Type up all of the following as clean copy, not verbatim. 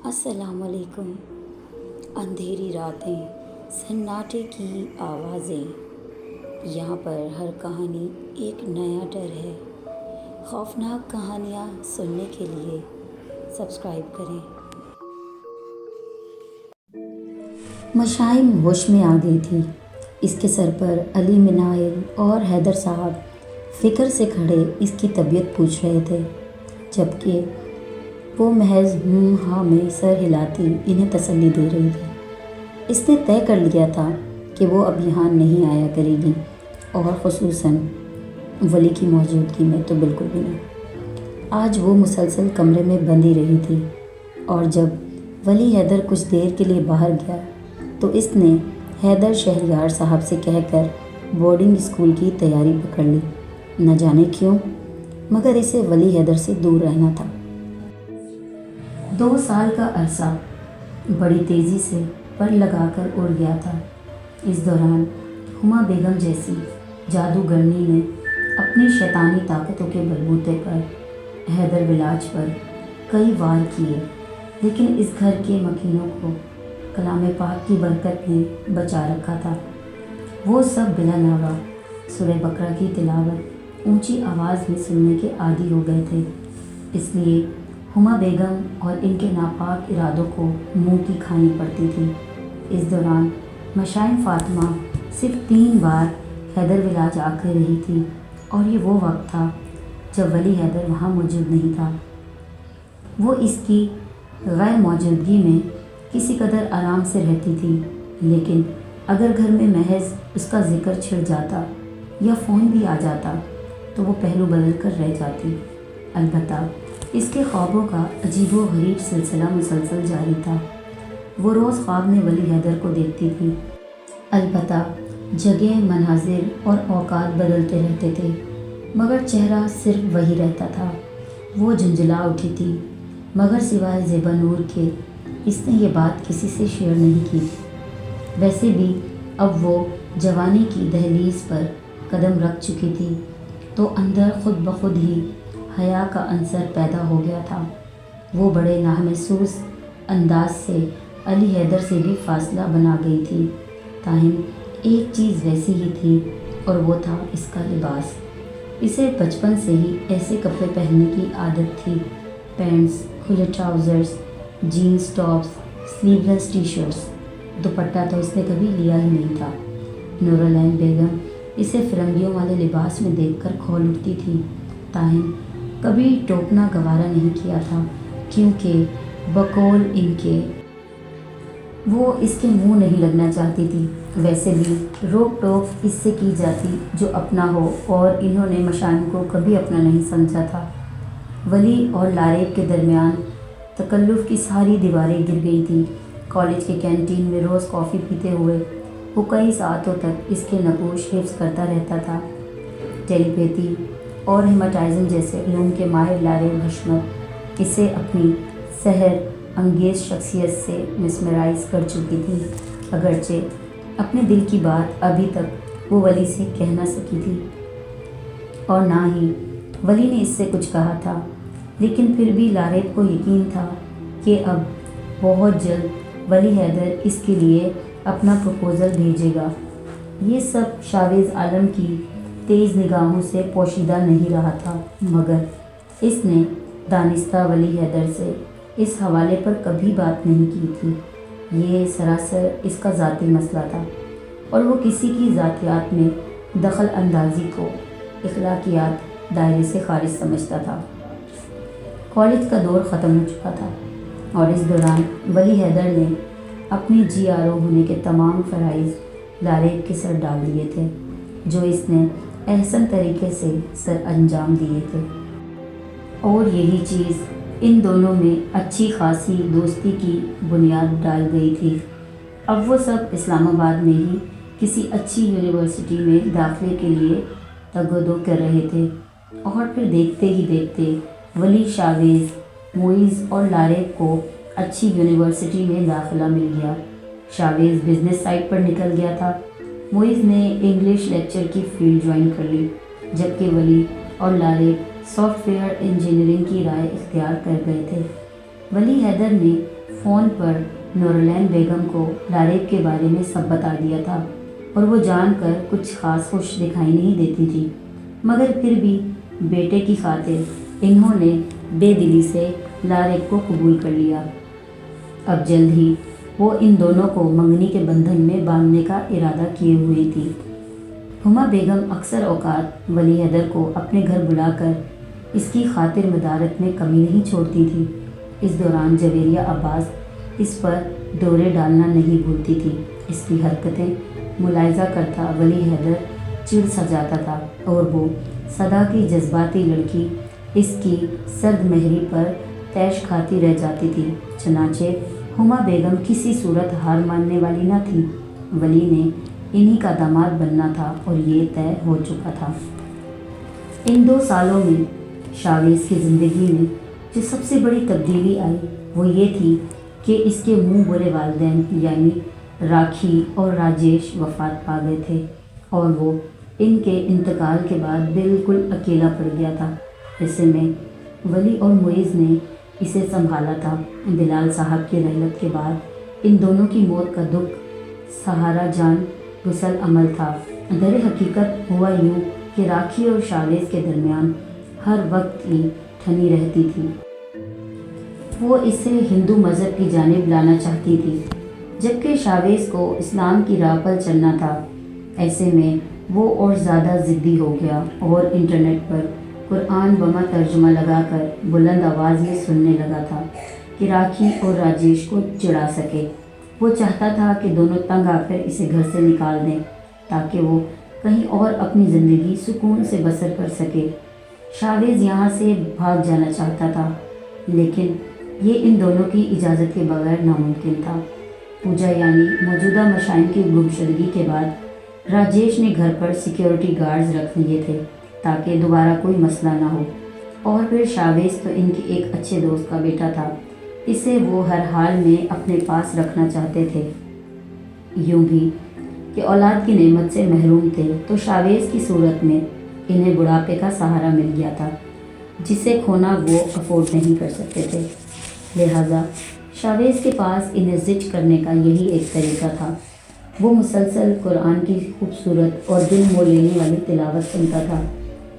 السلام علیکم۔ اندھیری راتیں، سناٹے کی آوازیں، یہاں پر ہر کہانی ایک نیا ڈر ہے۔ خوفناک کہانیاں سننے کے لیے سبسکرائب کریں۔ مشائم ہوش میں آ گئی تھی۔ اس کے سر پر علی منائل اور حیدر صاحب فکر سے کھڑے اس کی طبیعت پوچھ رہے تھے، جبکہ وہ محض ہاں میں سر ہلاتی انہیں تسلی دے رہی تھی۔ اس نے طے کر لیا تھا کہ وہ اب یہاں نہیں آیا کرے گی، اور خصوصاً ولی کی موجودگی میں تو بالکل بھی نہیں۔ آج وہ مسلسل کمرے میں بندھی رہی تھی، اور جب ولی حیدر کچھ دیر کے لیے باہر گیا تو اس نے حیدر شہریار صاحب سے کہہ کر بورڈنگ اسکول کی تیاری پکڑ لی۔ نہ جانے کیوں، مگر اسے ولی حیدر سے دور رہنا تھا۔ 2 سال کا عرصہ بڑی تیزی سے پر لگا کر اڑ گیا تھا۔ اس دوران ہما بیگم جیسی جادوگرنی نے اپنی شیطانی طاقتوں کے بلبوتے پر حیدر ولاج پر کئی وار کیے، لیکن اس گھر کے مکینوں کو کلام پاک کی برکت نے بچا رکھا تھا۔ وہ سب بلا ناوا سورہ بقرہ کی تلاوت اونچی آواز میں سننے کے عادی ہو گئے تھے، اس لیے ہما بیگم اور ان کے ناپاک ارادوں کو منہ کی کھانی پڑتی تھی۔ اس دوران مشائم فاطمہ صرف 3 بار حیدر ولاج آ کر رہی تھی، اور یہ وہ وقت تھا جب ولی حیدر وہاں موجود نہیں تھا۔ وہ اس کی غیر موجودگی میں کسی قدر آرام سے رہتی تھی، لیکن اگر گھر میں محض اس کا ذکر چھڑ جاتا یا فون بھی آ جاتا تو وہ پہلو بدل کر رہ جاتی۔ البتہ اس کے خوابوں کا عجیب و غریب سلسلہ مسلسل جاری تھا۔ وہ روز خواب میں ولی حیدر کو دیکھتی تھی، البتہ جگہ، مناظر اور اوقات بدلتے رہتے تھے، مگر چہرہ صرف وہی رہتا تھا۔ وہ جھنجھلا اٹھی تھی، مگر سوائے زیبا نور کے اس نے یہ بات کسی سے شیئر نہیں کی تھی۔ ویسے بھی اب وہ جوانی کی دہلیز پر قدم رکھ چکی تھی، تو اندر خود بخود ہی حیا کا عنصر پیدا ہو گیا تھا۔ وہ بڑے نامحسوس انداز سے علی حیدر سے بھی فاصلہ بنا گئی تھی، تاہم ایک چیز ویسی ہی تھی، اور وہ تھا اس کا لباس۔ اسے بچپن سے ہی ایسے کپڑے پہننے کی عادت تھی، پینٹس، کھلے ٹراؤزرز، جینز ٹاپس، سلیو لیس ٹی شرٹس۔ دوپٹہ تو اس نے کبھی لیا ہی نہیں تھا۔ نورالعین بیگم اسے فرنگیوں والے لباس میں دیکھ کر کھول اٹھتی تھی، تاہم کبھی ٹوکنا گوارا نہیں کیا تھا، کیونکہ بقول ان کے وہ اس کے منہ نہیں لگنا چاہتی تھی۔ ویسے بھی روک ٹوک اس سے کی جاتی جو اپنا ہو، اور انہوں نے مشائم کو کبھی اپنا نہیں سمجھا تھا۔ ولی اور لاریب کے درمیان تکلف کی ساری دیواریں گر گئی تھیں۔ کالج کے کینٹین میں روز کافی پیتے ہوئے وہ کئی ساعتوں تک اس کے نقوش حفظ کرتا رہتا تھا۔ ٹیلی پیتھی اور ہیماٹائزم جیسے علوم کے ماہر لاریب حشمت اسے اپنی سحر انگیز شخصیت سے مسمرائز کر چکی تھی، اگرچہ اپنے دل کی بات ابھی تک وہ ولی سے کہہ نہ سکی تھی، اور نہ ہی ولی نے اس سے کچھ کہا تھا، لیکن پھر بھی لاریب کو یقین تھا کہ اب بہت جلد ولی حیدر اس کے لیے اپنا پروپوزل بھیجے گا۔ یہ سب شاویز عالم کی تیز نگاہوں سے پوشیدہ نہیں رہا تھا، مگر اس نے دانستہ ولی حیدر سے اس حوالے پر کبھی بات نہیں کی تھی۔ یہ سراسر اس کا ذاتی مسئلہ تھا، اور وہ کسی کی ذاتیات میں دخل اندازی کو اخلاقیات دائرے سے خارج سمجھتا تھا۔ کالج کا دور ختم ہو چکا تھا، اور اس دوران ولی حیدر نے اپنی جی آر او ہونے کے تمام فرائض لاریب کے سر ڈال دیے تھے، جو اس نے احسن طریقے سے سر انجام دیے تھے، اور یہی چیز ان دونوں میں اچھی خاصی دوستی کی بنیاد ڈال گئی تھی۔ اب وہ سب اسلام آباد میں ہی کسی اچھی یونیورسٹی میں داخلے کے لیے تگ و دو کر رہے تھے، اور پھر دیکھتے ہی دیکھتے ولی، شاویز، معیز اور لاریب کو اچھی یونیورسٹی میں داخلہ مل گیا۔ شاویز بزنس سائٹ پر نکل گیا تھا، معیز نے انگلش لیکچر کی فیلڈ جوائن کر لی، جبکہ ولی اور لاریب سافٹ ویئر انجینئرنگ کی رائے اختیار کر گئے تھے۔ ولی حیدر نے فون پر نورالعین بیگم کو لاریب کے بارے میں سب بتا دیا تھا اور وہ جان کر کچھ خاص خوش دکھائی نہیں دیتی تھی، مگر پھر بھی بیٹے کی خاطر انہوں نے بے دلی سے لاریب کو قبول کر لیا۔ اب جلد ہی وہ ان دونوں کو منگنی کے بندھن میں باندھنے کا ارادہ کیے ہوئی تھی۔ ہما بیگم اکثر اوقات ولی حیدر کو اپنے گھر بلا کر اس کی خاطر مدارت میں کمی نہیں چھوڑتی تھی۔ اس دوران جویریہ عباس اس پر دورے ڈالنا نہیں بھولتی تھی۔ اس کی حرکتیں ملاحظہ کرتا ولی حیدر چڑ سا جاتا تھا اور وہ صدا کی جذباتی لڑکی اس کی سرد مہری پر تیش کھاتی رہ جاتی تھی۔ چنانچہ ہما بیگم کسی صورت ہار ماننے والی نہ تھی۔ ولی نے انہی کا داماد بننا تھا اور یہ طے ہو چکا تھا۔ ان 2 سالوں میں شاویز کی زندگی میں جو سب سے بڑی تبدیلی آئی وہ یہ تھی کہ اس کے منہ برے والدین یعنی راکھی اور راجیش وفات پا گئے تھے اور وہ ان کے انتقال کے بعد بالکل اکیلا پڑ گیا تھا۔ ایسے میں ولی اور معیز نے اسے سنبھالا تھا۔ بلال صاحب کی رحلت کے بعد ان دونوں کی موت کا دکھ سہارا جان غسل عمل تھا۔ در حقیقت ہوا یوں کہ راکھی اور شاویز کے درمیان ہر وقت کی ٹھنی رہتی تھی۔ وہ اسے ہندو مذہب کی جانب لانا چاہتی تھی جبکہ شاویز کو اسلام کی راہ پر چلنا تھا۔ ایسے میں وہ اور زیادہ ضدی ہو گیا اور انٹرنیٹ پر قرآن بما ترجمہ لگا کر بلند آواز میں سننے لگا تھا کہ راکھی اور راجیش کو چڑھا سکے۔ وہ چاہتا تھا کہ دونوں تنگ آ کر اسے گھر سے نکال دیں تاکہ وہ کہیں اور اپنی زندگی سکون سے بسر کر سکے۔ شاویز یہاں سے بھاگ جانا چاہتا تھا لیکن یہ ان دونوں کی اجازت کے بغیر ناممکن تھا۔ پوجا یعنی موجودہ مشائم کی گمشدگی کے بعد راجیش نے گھر پر سیکیورٹی گارڈز رکھ لیے تھے تاکہ دوبارہ کوئی مسئلہ نہ ہو، اور پھر شاویز تو ان کے ایک اچھے دوست کا بیٹا تھا، اسے وہ ہر حال میں اپنے پاس رکھنا چاہتے تھے۔ یوں بھی کہ اولاد کی نعمت سے محروم تھے تو شاویز کی صورت میں انہیں بڑھاپے کا سہارا مل گیا تھا جسے کھونا وہ افورڈ نہیں کر سکتے تھے، لہٰذا شاویز کے پاس انہیں زچ کرنے کا یہی ایک طریقہ تھا۔ وہ مسلسل قرآن کی خوبصورت اور دل مو لینے والی تلاوت سنتا تھا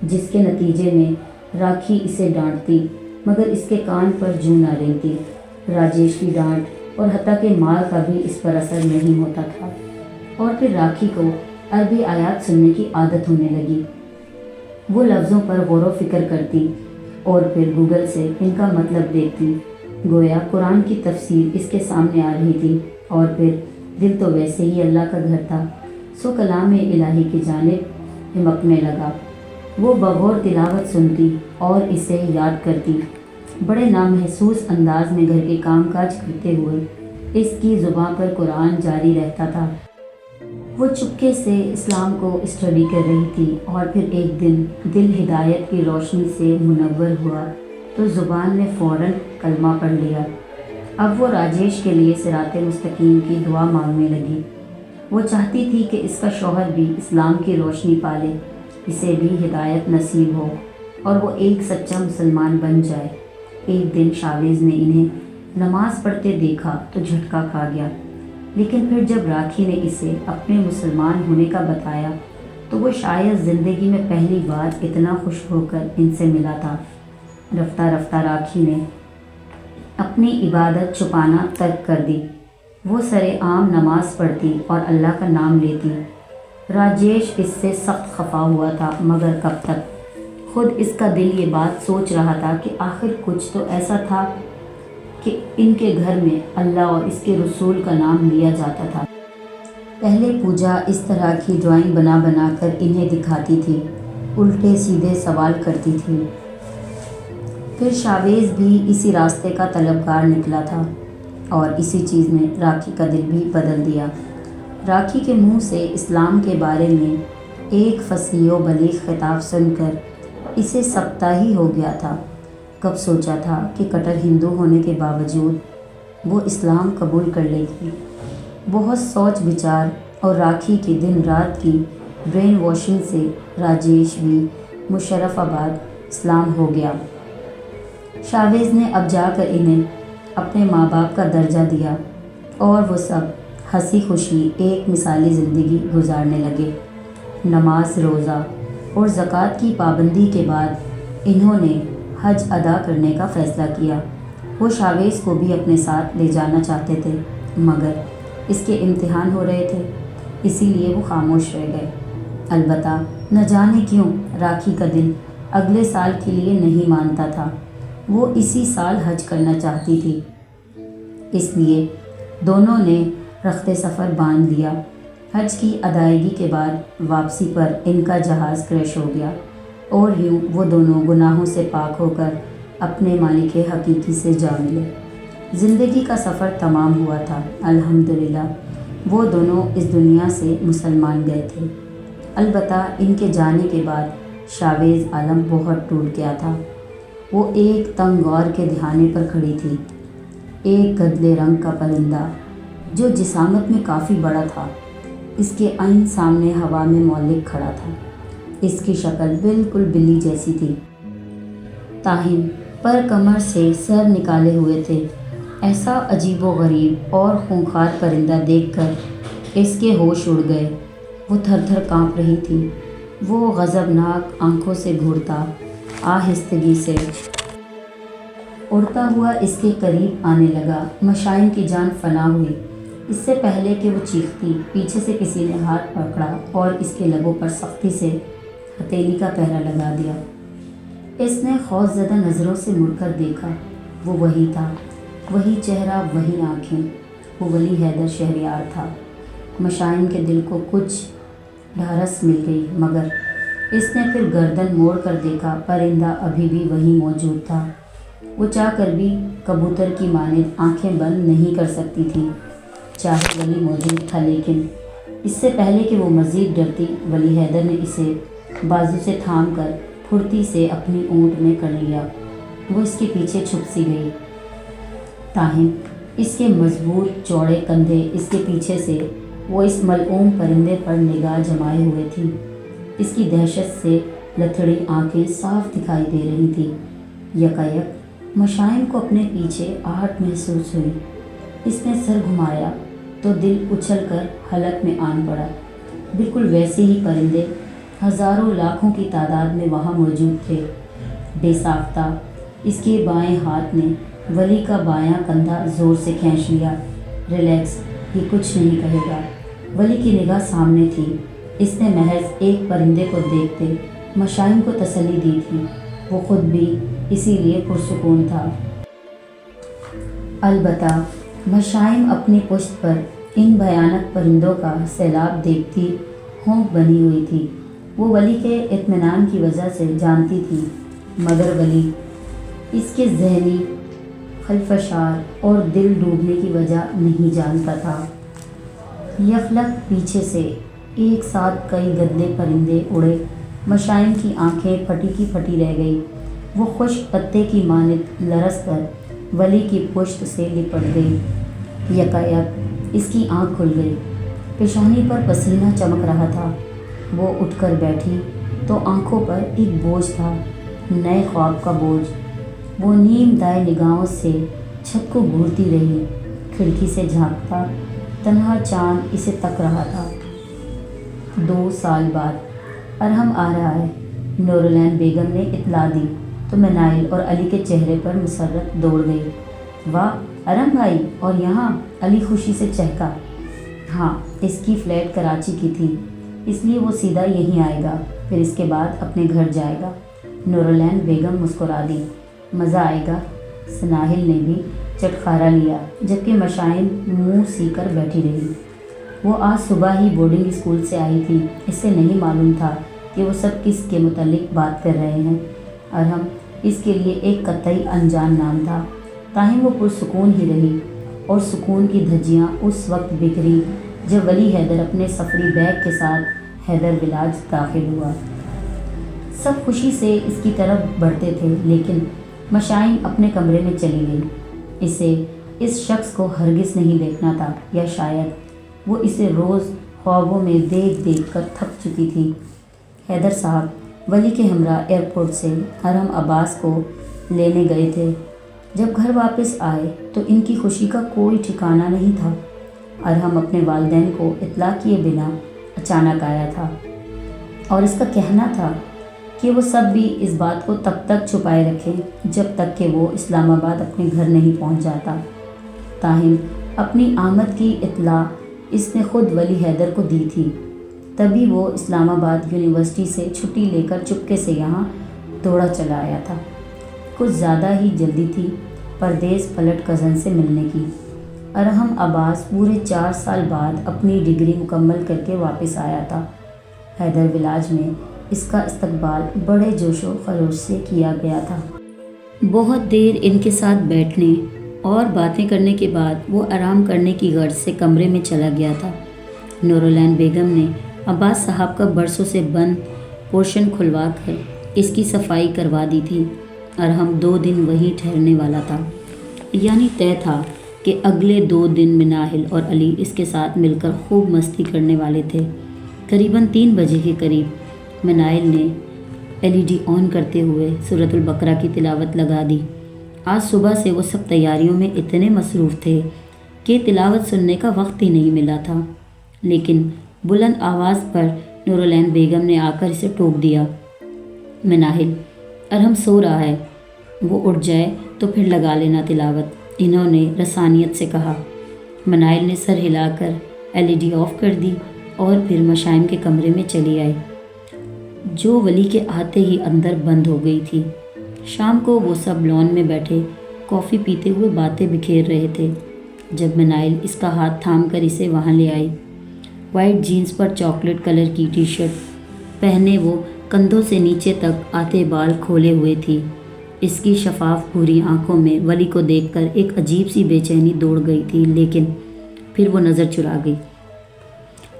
جس کے نتیجے میں راکھی اسے ڈانٹتی مگر اس کے کان پر جوں نہ رہتی۔ راجیش کی ڈانٹ اور حتیٰ کہ مار کا بھی اس پر اثر نہیں ہوتا تھا، اور پھر راکھی کو عربی آیات سننے کی عادت ہونے لگی۔ وہ لفظوں پر غور و فکر کرتی اور پھر گوگل سے ان کا مطلب دیکھتی، گویا قرآن کی تفسیر اس کے سامنے آ رہی تھی، اور پھر دل تو ویسے ہی اللہ کا گھر تھا سو کلام الہی کی جانب ہمکنے لگا۔ وہ بغور تلاوت سنتی اور اسے یاد کرتی، بڑے نامحسوس انداز میں گھر کے کام کاج کرتے ہوئے اس کی زباں پر قرآن جاری رہتا تھا۔ وہ چپکے سے اسلام کو اسٹڈی کر رہی تھی اور پھر ایک دن دل ہدایت کی روشنی سے منور ہوا تو زبان نے فوراً کلمہ پڑھ لیا۔ اب وہ راجیش کے لیے صراط مستقیم کی دعا مانگنے لگی۔ وہ چاہتی تھی کہ اس کا شوہر بھی اسلام کی روشنی پالے، اسے بھی ہدایت نصیب ہو اور وہ ایک سچا مسلمان بن جائے۔ ایک دن شاویز نے انہیں نماز پڑھتے دیکھا تو جھٹکا کھا گیا، لیکن پھر جب راکھی نے اسے اپنے مسلمان ہونے کا بتایا تو وہ شاید زندگی میں پہلی بار اتنا خوش ہو کر ان سے ملا تھا۔ رفتہ رفتہ راکھی نے اپنی عبادت چھپانا ترک کر دی۔ وہ سرے عام نماز پڑھتی اور اللہ کا نام لیتی۔ راجیش اس سے سخت خفا ہوا تھا مگر کب تک؟ خود اس کا دل یہ بات سوچ رہا تھا کہ آخر کچھ تو ایسا تھا کہ ان کے گھر میں اللہ اور اس کے رسول کا نام لیا جاتا تھا۔ پہلے پوجا اس طرح کی ڈرائنگ بنا بنا کر انہیں دکھاتی تھی، الٹے سیدھے سوال کرتی تھی۔ پھر شاویز بھی اسی راستے کا طلبگار نکلا تھا اور اسی چیز نے راکھی کا دل بھی بدل دیا۔ راکھی کے منہ سے اسلام کے بارے میں ایک فصیح و بلیغ خطاب سن کر اسے سکتہ ہی ہو گیا تھا۔ کب سوچا تھا کہ کٹر ہندو ہونے کے باوجود وہ اسلام قبول کر لے گی۔ بہت سوچ بچار اور راکھی کی دن رات کی برین واشنگ سے راجیش بھی مشرف آباد اسلام ہو گیا۔ شاویز نے اب جا کر انہیں اپنے ماں باپ کا درجہ دیا اور وہ سب ہنسی خوشی ایک مثالی زندگی گزارنے لگے۔ نماز روزہ اور زکوٰۃ کی پابندی کے بعد انہوں نے حج ادا کرنے کا فیصلہ کیا۔ وہ شاویز کو بھی اپنے ساتھ لے جانا چاہتے تھے مگر اس کے امتحان ہو رہے تھے، اسی لیے وہ خاموش رہ گئے۔ البتہ نہ جانے کیوں راکھی کا دل اگلے سال کے لیے نہیں مانتا تھا۔ وہ اسی سال حج کرنا چاہتی تھی، اس لیے دونوں نے رخت سفر باندھ لیا۔ حج کی ادائیگی کے بعد واپسی پر ان کا جہاز کریش ہو گیا اور یوں وہ دونوں گناہوں سے پاک ہو کر اپنے مالک حقیقی سے جا ملے۔ زندگی کا سفر تمام ہوا تھا، الحمدللہ وہ دونوں اس دنیا سے مسلمان گئے تھے۔ البتہ ان کے جانے کے بعد شاویز عالم بہت ٹوٹ گیا تھا۔ وہ ایک تنگ غار کے دہانے پر کھڑی تھی، ایک گدلے رنگ کا پرندہ جو جسامت میں کافی بڑا تھا اس کے عین سامنے ہوا میں معلق کھڑا تھا۔ اس کی شکل بالکل بلی جیسی تھی، تاہم پر کمر سے سر نکالے ہوئے تھے۔ ایسا عجیب و غریب اور خونخوار پرندہ دیکھ کر اس کے ہوش اڑ گئے۔ وہ تھر تھر کانپ رہی تھی۔ وہ غضبناک آنکھوں سے گھورتا آہستگی سے اڑتا ہوا اس کے قریب آنے لگا۔ مشائم کی جان فنا ہوئی۔ اس سے پہلے کہ وہ چیختی، پیچھے سے کسی نے ہاتھ پکڑا اور اس کے لبوں پر سختی سے ہتھیلی کا پہرا لگا دیا۔ اس نے خوف زدہ نظروں سے مڑ کر دیکھا۔ وہ وہی تھا، وہی چہرہ، وہی آنکھیں۔ وہ ولی حیدر شہریار تھا۔ مشائم کے دل کو کچھ ڈھارس مل گئی مگر اس نے پھر گردن موڑ کر دیکھا، پرندہ ابھی بھی وہیں موجود تھا۔ وہ چاہ کر بھی کبوتر کی مانند آنکھیں بند نہیں کر سکتی تھی۔ چاہے ولی موجود تھا لیکن اس سے پہلے کہ وہ مزید ڈرتی، ولی حیدر نے اسے بازو سے تھام کر پھرتی سے اپنی اونٹ میں کر لیا۔ وہ اس کے پیچھے چھپ سی گئی، تاہم اس کے مضبوط چوڑے کندھے اس کے پیچھے سے وہ اس ملعون پرندے پر نگاہ جمائے ہوئے تھی۔ اس کی دہشت سے لتھڑی آنکھیں صاف دکھائی دے رہی تھیں۔ یکایک مشائم کو اپنے پیچھے آہٹ محسوس ہوئی۔ اس نے سر گھمایا تو دل اچھل کر حلق میں آن پڑا۔ بالکل ویسے ہی پرندے ہزاروں لاکھوں کی تعداد میں وہاں موجود تھے۔ بے ساختہ اس کے بائیں ہاتھ نے ولی کا بایاں کندھا زور سے کھینچ لیا۔ ریلیکس، یہ کچھ نہیں کہے گا۔ ولی کی نگاہ سامنے تھی۔ اس نے محض ایک پرندے کو دیکھتے مشائم کو تسلی دی تھی۔ وہ خود بھی اسی لیے پرسکون تھا۔ البتہ مشائم اپنی پشت پر ان بھیانک پرندوں کا سیلاب دیکھتی ہونک بنی ہوئی تھی۔ وہ ولی کے اطمینان کی وجہ سے جانتی تھی مگر ولی اس کے ذہنی خلفشار اور دل ڈوبنے کی وجہ نہیں جانتا تھا۔ یکلخت پیچھے سے ایک ساتھ کئی گدلے پرندے اڑے۔ مشائم کی آنکھیں پھٹی کی پھٹی رہ گئی۔ وہ خشک پتے کی مانند لرز کر ولی کی پشت سے لپٹ گئی۔ یکایک اس کی آنکھ کھل گئی، پیشانی پر پسینہ چمک رہا تھا۔ وہ اٹھ کر بیٹھی تو آنکھوں پر ایک بوجھ تھا، نئے خواب کا بوجھ۔ وہ نیم دائیں نگاہوں سے چھت کو گھورتی رہی۔ کھڑکی سے جھانکتا تنہا چاند اسے تک رہا تھا۔ 2 سال بعد ارحم آ رہا ہے، نورالعین بیگم نے اطلاع دی تو منائل اور علی کے چہرے پر مسرت دوڑ گئی۔ واہ ارحم بھائی، اور یہاں؟ علی خوشی سے چہکا۔ ہاں، اس کی فلیٹ کراچی کی تھی، اس لیے وہ سیدھا یہیں آئے گا، پھر اس کے بعد اپنے گھر جائے گا۔ نورالعین بیگم مسکرا دی۔ مزہ آئے گا۔ سناہل نے بھی چٹخارا لیا جبکہ مشائم منہ سی کر بیٹھی رہی۔ وہ آج صبح ہی بورڈنگ اسکول سے آئی تھی۔ اس سے نہیں معلوم تھا کہ وہ سب کس کے متعلق بات کر رہے ہیں۔ ارحم اس کے لیے ایک قطعی انجان نام تھا، تاہم وہ پرسکون ہی رہی، اور سکون کی دھجیاں اس وقت بکھری جب ولی حیدر اپنے سفری بیگ کے ساتھ حیدر ولاج داخل ہوا۔ سب خوشی سے اس کی طرف بڑھتے تھے لیکن مشائم اپنے کمرے میں چلی گئی۔ اسے اس شخص کو ہرگز نہیں دیکھنا تھا، یا شاید وہ اسے روز خوابوں میں دیکھ دیکھ کر تھک چکی تھی۔ حیدر صاحب ولی کے ہمراہ ایئرپورٹ سے ارحم عباس کو لینے گئے تھے۔ جب گھر واپس آئے تو ان کی خوشی کا کوئی ٹھکانہ نہیں تھا۔ ارحم اپنے والدین کو اطلاع کیے بنا اچانک آیا تھا اور اس کا کہنا تھا کہ وہ سب بھی اس بات کو تب تک چھپائے رکھیں جب تک کہ وہ اسلام آباد اپنے گھر نہیں پہنچ جاتا۔ تاہم اپنی آمد کی اطلاع اس نے خود ولی حیدر کو دی تھی، تبھی وہ اسلام آباد یونیورسٹی سے چھٹی لے کر چپکے سے یہاں دوڑا چلا آیا تھا۔ کچھ زیادہ ہی جلدی تھی پردیس پلٹ کزن سے ملنے کی۔ ارحم عباس پورے 4 سال بعد اپنی ڈگری مکمل کر کے واپس آیا تھا۔ حیدر ولاج میں اس کا استقبال بڑے جوش و خروش سے کیا گیا تھا۔ بہت دیر ان کے ساتھ بیٹھنے اور باتیں کرنے کے بعد وہ آرام کرنے کی غرض سے کمرے میں چلا گیا تھا۔ نورالعین بیگم نے عباس صاحب کا برسوں سے بند پورشن کھلوا کر اس کی صفائی کروا دی تھی۔ ارحم 2 دن وہیں ٹھہرنے والا تھا، یعنی طے تھا کہ اگلے 2 دن مناہل اور علی اس کے ساتھ مل کر خوب مستی کرنے والے تھے۔ قریباً 3 بجے کے قریب مناہل نے LED آن کرتے ہوئے سورۃ البقرہ کی تلاوت لگا دی۔ آج صبح سے وہ سب تیاریوں میں اتنے مصروف تھے کہ تلاوت سننے کا وقت ہی نہیں ملا تھا، لیکن بلند آواز پر نورالعین بیگم نے آ کر اسے ٹوک دیا، مناہل، ارحم سو رہا ہے، وہ اٹھ جائے تو پھر لگا لینا تلاوت، انہوں نے رسانیت سے کہا۔ مناہل نے سر ہلا کر LED آف کر دی اور پھر مشائم کے کمرے میں چلی آئی، جو ولی کے آتے ہی اندر بند ہو گئی تھی۔ شام کو وہ سب لان میں بیٹھے کافی پیتے ہوئے باتیں بکھیر رہے تھے جب مناہل اس کا ہاتھ تھام کر اسے وہاں لے آئی۔ وائٹ جینز پر چاکلیٹ کلر کی ٹی شرٹ پہنے وہ کندھوں سے نیچے تک آتے بال کھولے ہوئے تھی۔ اس کی شفاف بھوری آنکھوں میں ولی کو دیکھ کر ایک عجیب سی بے چینی دوڑ گئی تھی، لیکن پھر وہ نظر چرا گئی۔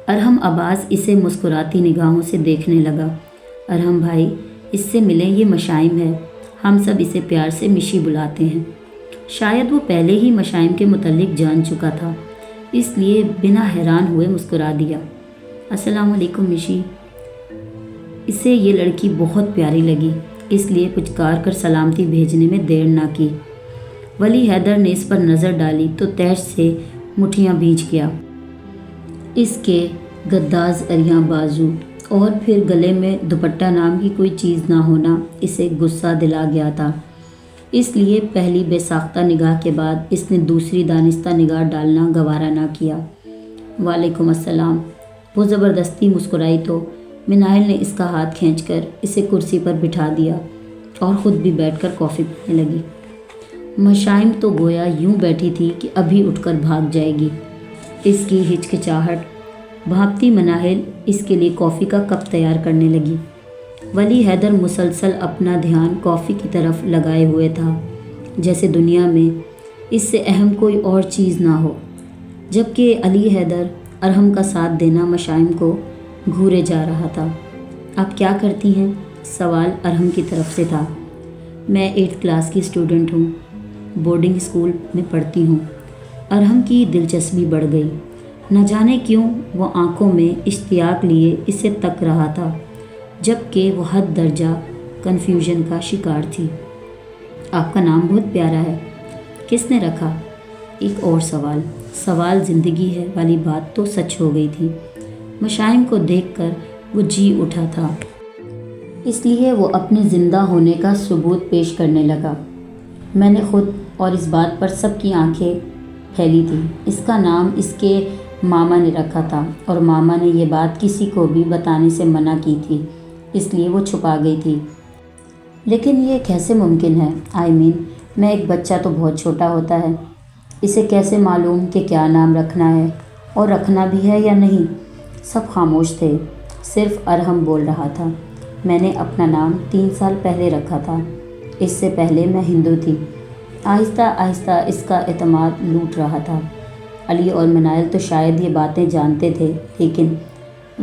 ارحم عباس اسے مسکراتی نگاہوں سے دیکھنے لگا۔ ارحم بھائی، اس سے ملیں، یہ مشائم ہے، ہم سب اسے پیار سے مشی بلاتے ہیں۔ شاید وہ پہلے ہی مشائم کے متعلق جان چکا تھا، اس لیے بنا حیران ہوئے مسکرا دیا۔ السلام علیکم مشی۔ اسے یہ لڑکی بہت پیاری لگی، اس لیے پچکار کر سلامتی بھیجنے میں دیر نہ کی۔ ولی حیدر نے اس پر نظر ڈالی تو تیش سے مٹھیاں بھیج گیا۔ اس کے گداز اریاں بازو اور پھر گلے میں دوپٹہ نام کی کوئی چیز نہ ہونا اسے غصہ دلا گیا تھا، اس لیے پہلی بے ساختہ نگاہ کے بعد اس نے دوسری دانستہ نگاہ ڈالنا گوارا نہ کیا۔ وعلیکم السلام۔ وہ زبردستی مسکرائی تو مناہل نے اس کا ہاتھ کھینچ کر اسے کرسی پر بٹھا دیا اور خود بھی بیٹھ کر کافی پینے لگی۔ مشائم تو گویا یوں بیٹھی تھی کہ ابھی اٹھ کر بھاگ جائے گی۔ اس کی ہچکچاہٹ بھانپتی مناہل اس کے لیے کافی کا کپ تیار کرنے لگی۔ ولی حیدر مسلسل اپنا دھیان کافی کی طرف لگائے ہوئے تھا، جیسے دنیا میں اس سے اہم کوئی اور چیز نہ ہو، جبکہ علی حیدر ارحم کا ساتھ دینا مشائم کو گھورے جا رہا تھا۔ آپ کیا کرتی ہیں؟ سوال ارحم کی طرف سے تھا۔ میں 8th کلاس کی اسٹوڈنٹ ہوں، بورڈنگ اسکول میں پڑھتی ہوں۔ ارحم کی دلچسپی بڑھ گئی، نہ جانے کیوں وہ آنکھوں میں اشتیاق لیے اسے تک رہا تھا، جبکہ وہ حد درجہ کنفیوژن کا شکار تھی۔ آپ کا نام بہت پیارا ہے، کس نے رکھا؟ ایک اور سوال زندگی ہے والی بات تو سچ ہو گئی تھی۔ مشائم کو دیکھ کر وہ جی اٹھا تھا، اس لیے وہ اپنے زندہ ہونے کا ثبوت پیش کرنے لگا۔ میں نے خود اور اس بات پر سب کی آنکھیں پھیلی تھی۔ اس کا نام اس کے ماما نے رکھا تھا اور ماما نے یہ بات کسی کو بھی بتانے سے منع کی تھی، اس لیے وہ چھپا گئی تھی۔ لیکن یہ کیسے ممکن ہے؟ میں ایک بچہ تو بہت چھوٹا ہوتا ہے، اسے کیسے معلوم کہ کیا نام رکھنا ہے اور رکھنا بھی ہے یا نہیں؟ سب خاموش تھے، صرف ارحم بول رہا تھا۔ میں نے اپنا نام 3 سال پہلے رکھا تھا، اس سے پہلے میں ہندو تھی۔ آہستہ آہستہ اس کا اعتماد لوٹ رہا تھا۔ علی اور منائل تو شاید یہ باتیں جانتے تھے، لیکن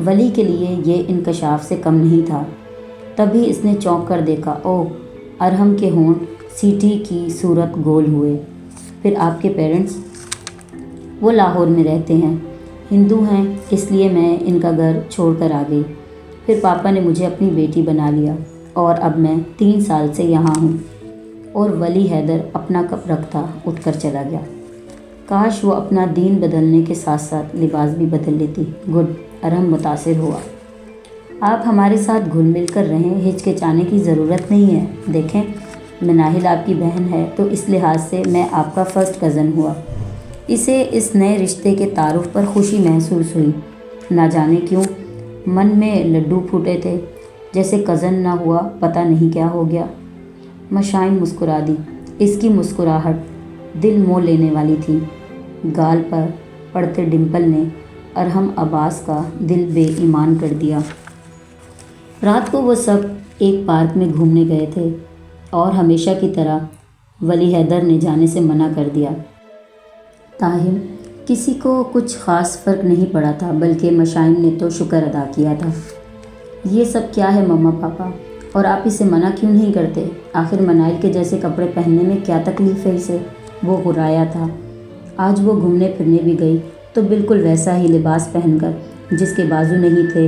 ولی کے لیے یہ انکشاف سے کم نہیں تھا۔ تبھی اس نے چونک کر دیکھا، اوہ! ارحم کے ہونٹ سیٹی کی صورت گول ہوئے۔ پھر آپ کے پیرنٹس؟ وہ لاہور میں رہتے ہیں، ہندو ہیں، اس لیے میں ان کا گھر چھوڑ کر آ گئی۔ پھر پاپا نے مجھے اپنی بیٹی بنا لیا اور اب میں 3 سال سے یہاں ہوں۔ اور ولی حیدر اپنا کپ رکھتا اٹھ کر چلا گیا۔ کاش وہ اپنا دین بدلنے کے ساتھ ساتھ لباس بھی بدل لیتی۔ گڈ، ارحم متاثر ہوا۔ آپ ہمارے ساتھ گھل مل کر رہیں، ہچکچانے کی ضرورت نہیں ہے۔ دیکھیں، مناہل آپ کی بہن ہے تو اس لحاظ سے میں آپ کا فرسٹ کزن ہوا۔ اسے اس نئے رشتے کے تعارف پر خوشی محسوس ہوئی۔ نہ جانے کیوں من میں لڈو پھوٹے تھے، جیسے کزن نہ ہوا پتہ نہیں کیا ہو گیا۔ مشائم مسکرا دی۔ اس کی مسکراہٹ دل مو لینے والی تھی۔ گال پر پڑتے ڈمپل نے ارحم عباس کا دل بے ایمان کر دیا۔ رات کو وہ سب ایک پارک میں گھومنے گئے تھے اور ہمیشہ کی طرح ولی حیدر نے جانے سے منع کر دیا۔ تاہم کسی کو کچھ خاص فرق نہیں پڑا تھا، بلکہ مشائم نے تو شکر ادا کیا تھا۔ یہ سب کیا ہے مما پاپا، اور آپ اسے منع کیوں نہیں کرتے؟ آخر منائل کے جیسے کپڑے پہننے میں کیا تکلیف ہے اسے؟ وہ غرایا تھا۔ آج وہ گھومنے پھرنے بھی گئی تو بالکل ویسا ہی لباس پہن کر، جس کے بازو نہیں تھے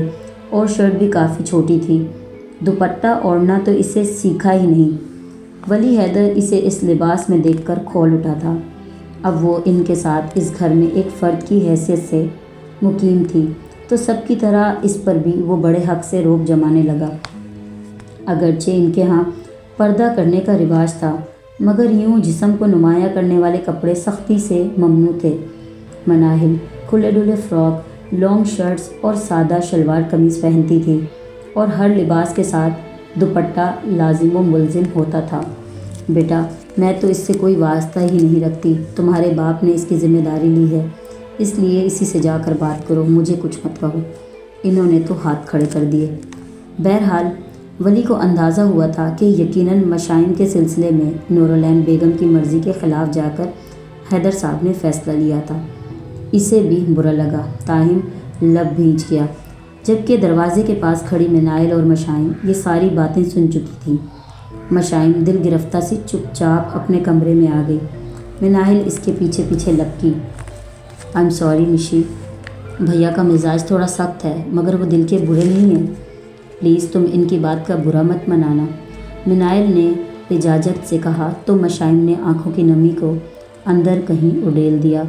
اور شرٹ بھی کافی چھوٹی تھی۔ دوپٹہ اوڑھنا تو اسے سیکھا ہی نہیں۔ ولی حیدر اسے اس لباس میں دیکھ کر کھول اٹھا تھا۔ اب وہ ان کے ساتھ اس گھر میں ایک فرد کی حیثیت سے مقیم تھی تو سب کی طرح اس پر بھی وہ بڑے حق سے روک جمانے لگا۔ اگرچہ ان کے ہاں پردہ کرنے کا رواج تھا، مگر یوں جسم کو نمایاں کرنے والے کپڑے سختی سے ممنوع تھے۔ مناہل کھلے ڈلے فراک، لانگ شرٹس اور سادہ شلوار قمیض پہنتی تھی، اور ہر لباس کے ساتھ دوپٹہ لازم و ملزم ہوتا تھا۔ بیٹا، میں تو اس سے کوئی واسطہ ہی نہیں رکھتی، تمہارے باپ نے اس کی ذمہ داری لی ہے، اس لیے اسی سے جا کر بات کرو، مجھے کچھ مت کہو۔ انہوں نے تو ہاتھ کھڑے کر دیے۔ بہرحال ولی کو اندازہ ہوا تھا کہ یقیناً مشائم کے سلسلے میں نورالعین بیگم کی مرضی کے خلاف جا کر حیدر صاحب نے فیصلہ لیا تھا۔ اسے بھی برا لگا، تاہم لب بھیج گیا۔ جبکہ دروازے کے پاس کھڑی منائل اور مشائم یہ ساری باتیں سن چکی تھیں۔ مشائم دل گرفتہ سی چپ چاپ اپنے کمرے میں آ گئی۔ منائل اس کے پیچھے پیچھے لپکی۔ آئی ایم سوری نشی، بھیا کا مزاج تھوڑا سخت ہے، مگر وہ دل کے برے نہیں ہیں، پلیز تم ان کی بات کا برا مت منانا، منائل نے لجاجت سے کہا تو مشائم نے آنکھوں کی نمی کو اندر کہیں اڈیل دیا۔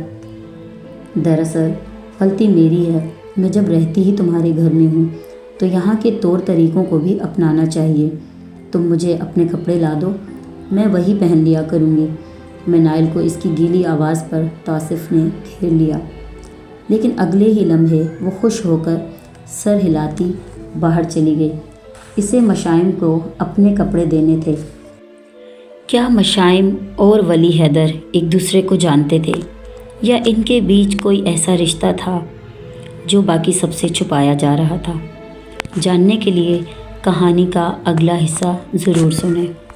دراصل غلطی میری ہے، میں جب رہتی ہی تمہارے گھر میں ہوں تو یہاں کے طور طریقوں کو بھی اپنانا چاہیے۔ تم مجھے اپنے کپڑے لا دو، میں وہی پہن لیا کروں گی۔ منائل کو اس کی گیلی آواز پر توصیف نے گھیر لیا، لیکن اگلے ہی لمحے وہ خوش ہو کر سر ہلاتی باہر چلی گئی۔ اسے مشائم کو اپنے کپڑے دینے تھے۔ کیا مشائم اور ولی حیدر ایک دوسرے کو جانتے تھے، یا ان کے بیچ کوئی ایسا رشتہ تھا جو باقی سب سے چھپایا جا رہا تھا؟ جاننے کے لیے کہانی کا اگلا حصہ ضرور سنیں۔